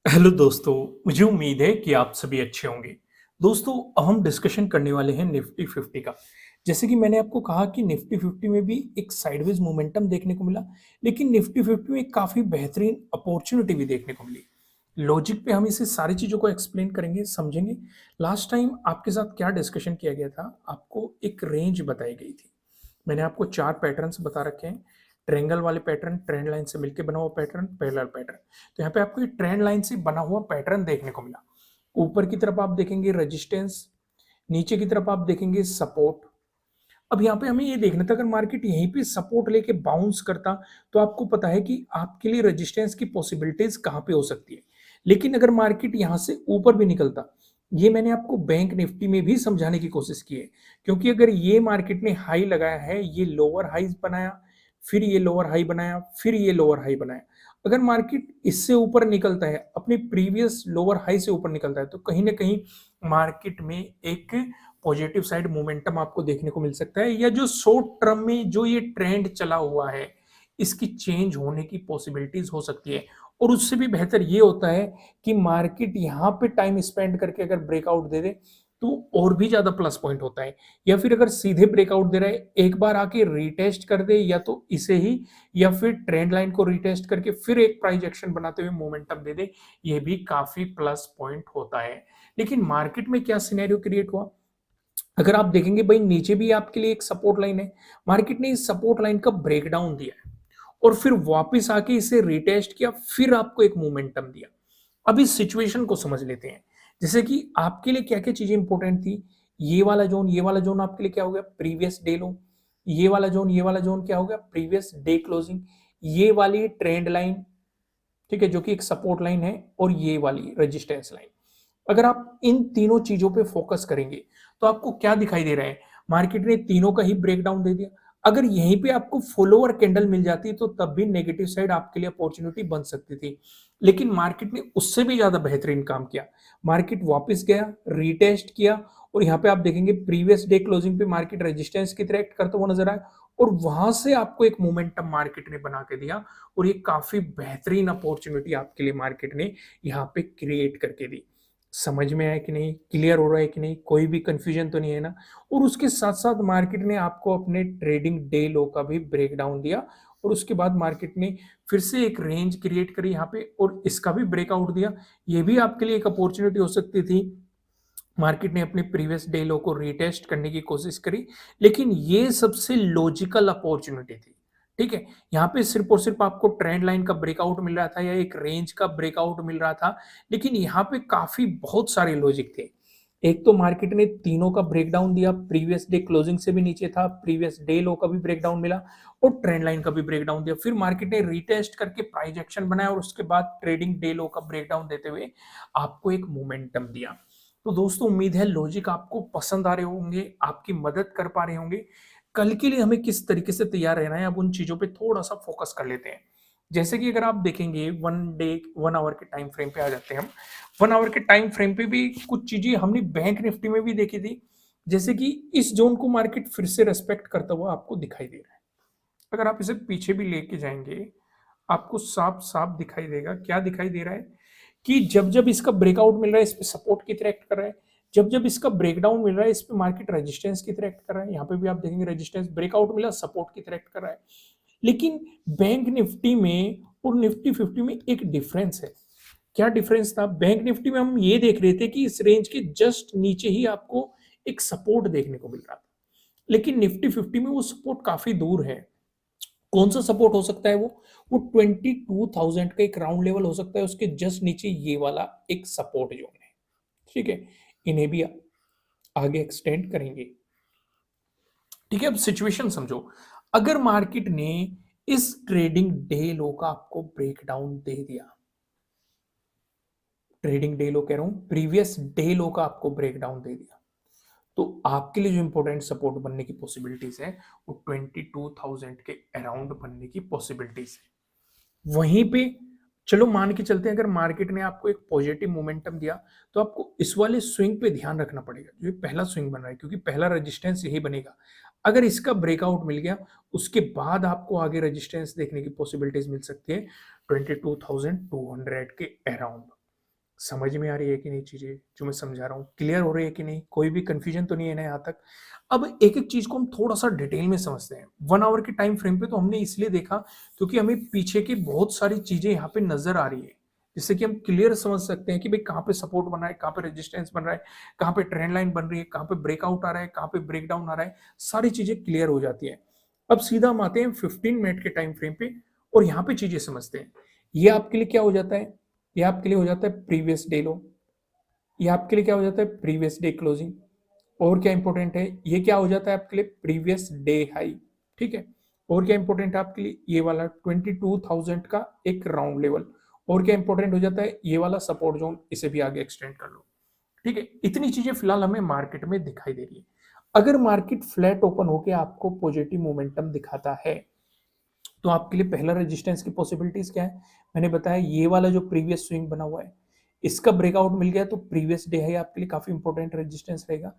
Hello दोस्तों, मुझे उम्मीद है कि आप सभी अच्छे होंगे। दोस्तों, अब हम डिस्कशन करने वाले हैं निफ्टी 50 का। जैसे कि मैंने आपको कहा कि निफ्टी 50 में भी एक साइडवेज मोमेंटम देखने को मिला, लेकिन निफ्टी 50 में एक काफ़ी बेहतरीन अपॉर्चुनिटी भी देखने को मिली। लॉजिक पे हम इसे सारी चीज़ों को एक्सप्लेन करेंगे, समझेंगे। लास्ट टाइम आपके साथ क्या डिस्कशन किया गया था, आपको एक रेंज बताई गई थी। मैंने आपको 4 पैटर्न्स बता रखे हैं। ट्रायंगल वाले पैटर्न, ट्रेंड लाइन से मिलके बना हुआ पैटर्न, पैरेलल पैटर्न। तो यहाँ पे आपको ये ट्रेंड लाइन से बना हुआ पैटर्न देखने को मिला। ऊपर की तरफ आप देखेंगे रेजिस्टेंस, नीचे की तरफ आप देखेंगे सपोर्ट। अब यहाँ पे हमें ये देखना था, अगर मार्केट यहीं पे सपोर्ट लेके बाउंस करता तो आपको पता है कि आपके लिए रेजिस्टेंस की पॉसिबिलिटीज कहाँ पे हो सकती है। लेकिन अगर मार्केट यहाँ से ऊपर भी निकलता, ये मैंने आपको बैंक निफ्टी में भी समझाने की कोशिश की है। क्योंकि अगर ये मार्केट ने हाई लगाया है, ये लोअर हाईज बनाया, फिर ये लोअर हाई बनाया, फिर ये लोअर हाई बनाया। अगर मार्केट इससे ऊपर निकलता है, अपने प्रीवियस लोअर हाई से ऊपर निकलता है, तो कहीं ना कहीं मार्केट में एक पॉजिटिव साइड मोमेंटम आपको देखने को मिल सकता है, या जो शॉर्ट टर्म में जो ये ट्रेंड चला हुआ है, इसकी चेंज होने की पॉसिबिलिटीज हो सकती है। और उससे भी बेहतर ये होता है कि मार्केट यहाँ पे टाइम स्पेंड करके अगर ब्रेकआउट दे दे तो और भी ज्यादा प्लस पॉइंट होता है। या फिर अगर सीधे ब्रेकआउट दे रहा है, एक बार आके रीटेस्ट कर दे, या तो इसे ही या फिर ट्रेंड लाइन को रीटेस्ट करके फिर एक प्राइस एक्शन बनाते हुए मोमेंटम दे दे, ये भी काफी प्लस पॉइंट होता है। लेकिन मार्केट में क्या सिनेरियो क्रिएट हुआ, अगर आप देखेंगे भाई नीचे भी आपके लिए एक सपोर्ट लाइन है, मार्केट ने इस सपोर्ट लाइन का ब्रेकडाउन दिया है और फिर वापस आके इसे रिटेस्ट किया, फिर आपको एक मोमेंटम दिया। अब इस सिचुएशन को समझ लेते हैं। जैसे कि आपके लिए क्या क्या चीजें इंपॉर्टेंट थी। ये वाला जोन आपके लिए क्या हो गया, प्रीवियस डे लो। ये वाला जोन क्या हो गया, प्रीवियस डे क्लोजिंग। ये वाली ट्रेंड लाइन, ठीक है, जो कि एक सपोर्ट लाइन है, और ये वाली रेजिस्टेंस लाइन। अगर आप इन तीनों चीजों पे फोकस करेंगे तो आपको क्या दिखाई दे रहा है, मार्केट ने तीनों का ही ब्रेकडाउन दे दिया। अगर यहीं पे आपको फॉलोअर कैंडल मिल जाती तो तब भी नेगेटिव साइड आपके लिए अपॉर्चुनिटी बन सकती थी। लेकिन मार्केट ने उससे भी ज्यादा बेहतरीन काम किया। मार्केट वापस गया, रीटेस्ट किया, और यहाँ पे आप देखेंगे प्रीवियस डे क्लोजिंग पे मार्केट रेजिस्टेंस की तरह एक्ट करता हुआ नजर आया, और वहां से आपको एक मोमेंटम मार्केट ने बना के दिया। और ये काफी बेहतरीन अपॉर्चुनिटी आपके लिए मार्केट ने यहाँ पे क्रिएट करके दी। समझ में आया कि नहीं, क्लियर हो रहा है कि नहीं, कोई भी कंफ्यूजन तो नहीं है ना। और उसके साथ साथ मार्केट ने आपको अपने ट्रेडिंग डे लो का भी ब्रेकडाउन दिया, और उसके बाद मार्केट ने फिर से एक रेंज क्रिएट करी यहाँ पे और इसका भी ब्रेकआउट दिया। ये भी आपके लिए एक अपॉर्चुनिटी हो सकती थी। मार्केट ने अपने प्रीवियस डे लो को रीटेस्ट करने की कोशिश करी, लेकिन ये सबसे लॉजिकल अपॉर्चुनिटी थी। ठीक है, यहाँ पे सिर्फ और सिर्फ आपको ट्रेंड लाइन का ब्रेकआउट मिल रहा था या एक रेंज का ब्रेकआउट मिल रहा था, लेकिन यहाँ पे काफी बहुत सारे लॉजिक थे। एक तो मार्केट ने तीनों का ब्रेकडाउन दिया, प्रीवियस डे क्लोजिंग से भी नीचे था, प्रीवियस डे लो का भी ब्रेकडाउन मिला, और ट्रेंड लाइन का भी ब्रेकडाउन दिया। फिर मार्केट ने रीटेस्ट करके प्राइस एक्शन बनाया, और उसके बाद ट्रेडिंग डे लो का ब्रेकडाउन देते हुए आपको एक मोमेंटम दिया। तो दोस्तों, उम्मीद है लॉजिक आपको पसंद आ रहे होंगे, आपकी मदद कर पा रहे होंगे। कल के लिए हमें किस तरीके से तैयार रहना है, अब उन चीजों पे थोड़ा सा फोकस कर लेते हैं। जैसे कि अगर आप देखेंगे 1 आवर के टाइम फ्रेम पे आ जाते हैं हम। 1 आवर के टाइम फ्रेम पे भी कुछ चीजें हमने बैंक निफ्टी में भी देखी थी। जैसे कि इस जोन को मार्केट फिर से रेस्पेक्ट करता हुआ आपको दिखाई दे रहा है। अगर आप इसे पीछे भी लेके जाएंगे, आपको साफ साफ दिखाई देगा। क्या दिखाई दे रहा है कि जब जब इसका ब्रेकआउट मिल रहा है, इस पे सपोर्ट की तरह एक्ट कर रहा है। जब जब इसका ब्रेकडाउन मिल रहा है, इस पे मार्केट रेजिस्टेंस की तरह एक्ट कर रहा है। यहाँ पे भी आप देखेंगे रेजिस्टेंस, ब्रेकआउट मिला, सपोर्ट की तरह एक्ट कर रहा है। लेकिन बैंक निफ्टी में और निफ्टी 50 में एक डिफरेंस है। क्या डिफरेंस था, बैंक निफ्टी में हम ये देख रहे थे कि इस रेंज के जस्ट नीचे ही आपको एक सपोर्ट देखने को मिल रहा था, लेकिन निफ्टी 50 में वो सपोर्ट काफी दूर है। कौन सा सपोर्ट हो सकता है वो 22,000 का एक राउंड लेवल हो सकता है, उसके जस्ट नीचे ये वाला एक सपोर्ट जोन है। ठीक है, इन्हें भी आगे एक्सटेंड करेंगे। ठीक है, अब सिचुएशन समझो। अगर मार्केट ने इस ट्रेडिंग डे लो का आपको ब्रेकडाउन दे दिया, ट्रेडिंग डे लो कह रहा हूं, प्रीवियस डे लो का आपको ब्रेकडाउन दे दिया, तो आपके लिए जो इंपॉर्टेंट सपोर्ट बनने की पॉसिबिलिटीज है वो 22,000 के अराउंड बनने की पॉसिबिलिटीज है। वहीं पे चलो मान के चलते हैं, अगर मार्केट ने आपको एक पॉजिटिव मोमेंटम दिया, तो आपको इस वाले स्विंग पे ध्यान रखना पड़ेगा, जो पहला स्विंग बन रहा है, क्योंकि पहला रेजिस्टेंस यही बनेगा। अगर इसका ब्रेकआउट मिल गया, उसके बाद आपको आगे रेजिस्टेंस देखने की पॉसिबिलिटीज मिल सकती है 22,200 के अराउंड। समझ में आ रही है कि नहीं चीज़ें जो मैं समझा रहा हूँ? क्लियर हो रही है कि नहीं? कोई भी कन्फ्यूजन तो नहीं है ना यहाँ तक? अब एक-एक चीज़ को हम थोड़ा-सा डिटेल में समझते हैं। 1 आवर के टाइम फ्रेम पे तो हमने इसलिए देखा क्योंकि हमें पीछे की बहुत सारी चीज़ें यहाँ पे नज़र आ रही है। जिससे कि हम क्लियर समझ सकते हैं कि भाई कहाँ पे सपोर्ट बन रहा है, कहाँ पे रेजिस्टेंस बन रहा है, कहाँ पे ट्रेंड लाइन बन रही है, कहाँ पे ब्रेकआउट आ रहा है, कहाँ पे ब्रेकडाउन आ रहा है, सारी चीज़ें क्लियर हो जाती हैं। अब सीधा हम आते हैं 15 मिनट के टाइम फ्रेम पे और यहाँ पे चीज़ें समझते हैं। ये आपके लिए क्या हो जाता है? ये आपके लिए हो जाता है प्रीवियस डे लो। ये आपके लिए क्या हो जाता है? Previous day closing. और क्या इंपॉर्टेंट है? ये क्या हो जाता है आपके लिए? Previous day high. ठीक है। और क्या इंपॉर्टेंट है आपके लिए? ये वाला 22,000 का एक राउंड लेवल। और क्या इंपॉर्टेंट हो जाता है? ये वाला सपोर्ट जोन, इसे भी आगे एक्सटेंड कर लो। ठीक है। इतनी चीजें फिलहाल हमें मार्केट में दिखाई दे रही है। अगर मार्केट फ्लैट ओपन होकर आपको पॉजिटिव मोमेंटम दिखाता है तो आपके लिए पहला रेजिस्टेंस की पॉसिबिलिटीज क्या है? मैंने बताया ये वाला जो प्रीवियस स्विंग बना हुआ है, इसका ब्रेकआउट मिल गया तो प्रीवियस डे है आपके लिए काफी इंपॉर्टेंट रेजिस्टेंस रहेगा।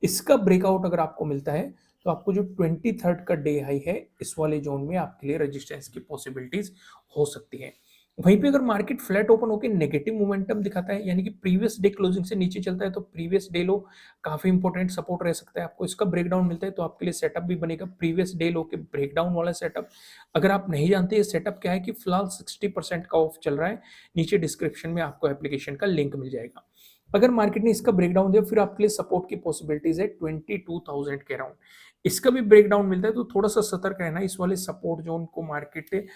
इसका ब्रेकआउट अगर आपको मिलता है तो आपको जो 23rd का डे हाई है इस वाले जोन में आपके लिए रेजिस्टेंस की पॉसिबिलिटीज हो सकती है। वहीं पे अगर मार्केट फ्लैट ओपन होकर नेगेटिव मोमेंटम दिखाता है यानी कि प्रीवियस डे क्लोजिंग से नीचे चलता है तो प्रीवियस डे लो काफी इंपॉर्टेंट सपोर्ट रह सकता है आपको। इसका ब्रेकडाउन मिलता है तो आपके लिए सेटअप भी बनेगा प्रीवियस डे लो के ब्रेकडाउन वाला सेटअप। अगर आप नहीं जानते ये सेटअप क्या है कि फिलहाल 60% का ऑफ चल रहा है, नीचे डिस्क्रिप्शन में आपको एप्लीकेशन का लिंक मिल जाएगा। अगर मार्केट ने इसका ब्रेकडाउन दिया फिर आपके लिए सपोर्ट की पॉसिबिलिटीज है 22,000 के अराउंड। इसका भी ब्रेकडाउन मिलता है तो थोड़ा सा सतर्क रहना। इस वाले सपोर्ट जोन को मार्केट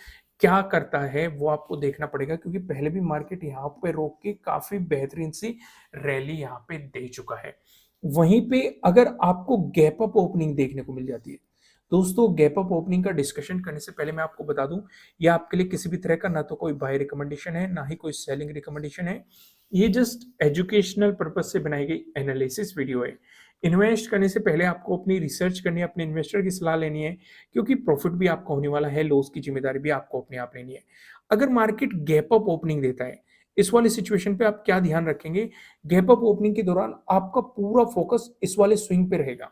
क्या करता है वो आपको देखना पड़ेगा क्योंकि पहले भी मार्केट यहाँ पे रोक के काफी बेहतरीन सी रैली यहाँ पे दे चुका है। वहीं पे अगर आपको गैप अप ओपनिंग देखने को मिल जाती है, दोस्तों गैप अप ओपनिंग का डिस्कशन करने से पहले मैं आपको बता दूं ये आपके लिए किसी भी तरह का ना तो कोई बाय रिकमेंडेशन है ना ही कोई सेलिंग रिकमेंडेशन है। ये जस्ट एजुकेशनल पर्पज से बनाई गई एनालिसिस वीडियो है। इन्वेस्ट करने से पहले आपको अपनी रिसर्च करनी है, अपने इन्वेस्टर की सलाह लेनी है क्योंकि प्रॉफिट भी आपका होने वाला है, लॉस की जिम्मेदारी भी आपको अपने आप लेनी है। अगर मार्केट गैप अप ओपनिंग देता है इस वाली सिचुएशन पे आप क्या ध्यान रखेंगे? गैप अप ओपनिंग के दौरान आपका पूरा फोकस इस वाले स्विंग पे रहेगा।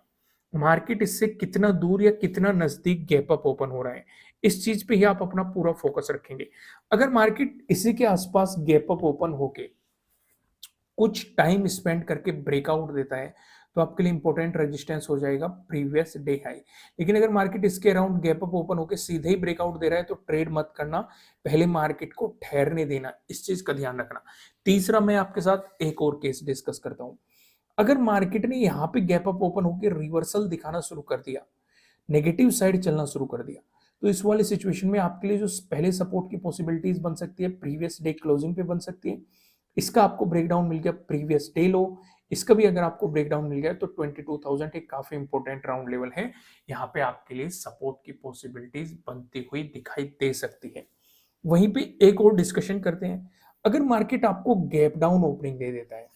मार्केट इससे कितना दूर या कितना नजदीक गैप अप ओपन हो रहा है, इस चीज पे ही आप अपना पूरा फोकस रखेंगे। अगर मार्केट इसी के आसपास गैप अप ओपन होके कुछ टाइम स्पेंड करके ब्रेकआउट देता है तो आपके लिए इंपॉर्टेंट रेजिस्टेंस हो जाएगा प्रीवियस डे हाई। लेकिन अगर मार्केट इसके अराउंड गैप अप ओपन होकर सीधे ही ब्रेकआउट दे रहा है तो ट्रेड मत करना, पहले मार्केट को ठहरने देना, इस चीज का ध्यान रखना। तीसरा मैं आपके साथ एक और केस डिस्कस करता हूं। अगर मार्केट ने यहाँ पे गैप अप ओपन होकर रिवर्सल दिखाना शुरू कर दिया, नेगेटिव साइड चलना शुरू कर दिया, तो इस वाली सिचुएशन में आपके लिए जो पहले सपोर्ट की पॉसिबिलिटीज बन सकती है प्रीवियस डे क्लोजिंग पे बन सकती है। इसका आपको ब्रेकडाउन मिल गया प्रीवियस डे लो, इसका भी अगर आपको ब्रेकडाउन मिल गया तो 22,000 एक काफी इंपॉर्टेंट राउंड लेवल है, यहाँ पे आपके लिए सपोर्ट की पॉसिबिलिटीज बनती हुई दिखाई दे सकती है। वहीं पे एक और डिस्कशन करते हैं। अगर मार्केट आपको गैप डाउन ओपनिंग दे देता है,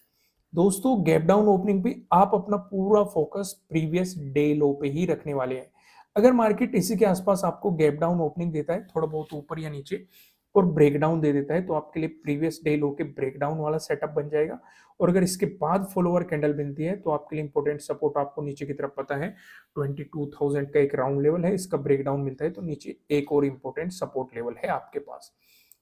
दोस्तों गैप डाउन ओपनिंग पे आप अपना पूरा फोकस प्रीवियस डे लो पे ही रखने वाले हैं। अगर मार्केट इसी के आसपास आपको गैप डाउन ओपनिंग देता है थोड़ा बहुत ऊपर या नीचे और ब्रेकडाउन दे देता है तो आपके लिए प्रीवियस डे लो के ब्रेकडाउन वाला सेटअप बन जाएगा। और अगर इसके बाद फॉलोअर कैंडल बनती है तो आपके लिए इंपॉर्टेंट सपोर्ट आपको नीचे की तरफ पता है 22,000 का एक राउंड लेवल है, इसका ब्रेकडाउन मिलता है तो नीचे एक और इंपॉर्टेंट सपोर्ट लेवल है आपके पास।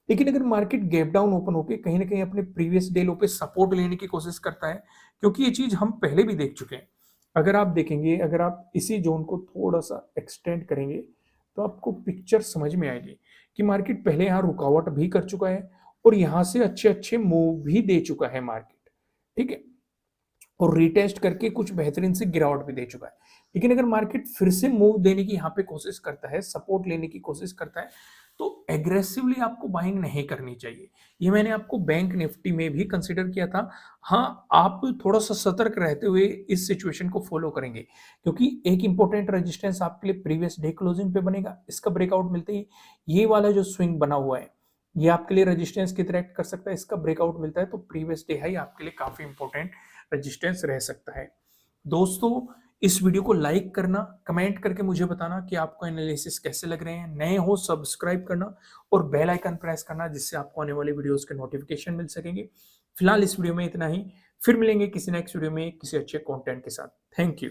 लेकिन अगर मार्केट गैप डाउन ओपन होकर कहीं ना कहीं अपने प्रीवियस डे लो पे सपोर्ट लेने की कोशिश करता है, क्योंकि ये चीज हम पहले भी देख चुके हैं। अगर आप देखेंगे, अगर आप इसी जोन को थोड़ा सा एक्सटेंड करेंगे तो आपको पिक्चर समझ में आएगी कि मार्केट पहले यहाँ रुकावट भी कर चुका है और यहाँ से अच्छे अच्छे मूव भी दे चुका है मार्केट। ठीक है। और रीटेस्ट करके कुछ बेहतरीन से गिरावट भी दे चुका है। लेकिन अगर मार्केट फिर से मूव देने की यहाँ पे कोशिश करता है, सपोर्ट लेने की कोशिश करता है, तो एग्रेसिवली आपको बाइंग नहीं करनी चाहिए। ये मैंने आपको बैंक निफ्टी में भी कंसिडर किया था। हाँ, आप थोड़ा सा सतर्क रहते हुए इस सिचुएशन को फॉलो करेंगे क्योंकि एक इंपॉर्टेंट रेजिस्टेंस आपके लिए प्रीवियस डे क्लोजिंग पे बनेगा। इसका ब्रेकआउट मिलते ही ये वाला जो स्विंग बना हुआ है ये आपके लिए रेजिस्टेंस की तरह एक्ट कर सकता है। इसका ब्रेकआउट मिलता है तो प्रीवियस डे हाई आपके लिए काफी इंपॉर्टेंट रेजिस्टेंस रह सकता है। दोस्तों इस वीडियो को लाइक करना, कमेंट करके मुझे बताना कि आपको एनालिसिस कैसे लग रहे हैं। नए हो सब्सक्राइब करना और बेल आइकन प्रेस करना जिससे आपको आने वाली वीडियोस के नोटिफिकेशन मिल सकेंगे। फिलहाल इस वीडियो में इतना ही, फिर मिलेंगे किसी नेक्स्ट वीडियो में किसी अच्छे कंटेंट के साथ। Thank you.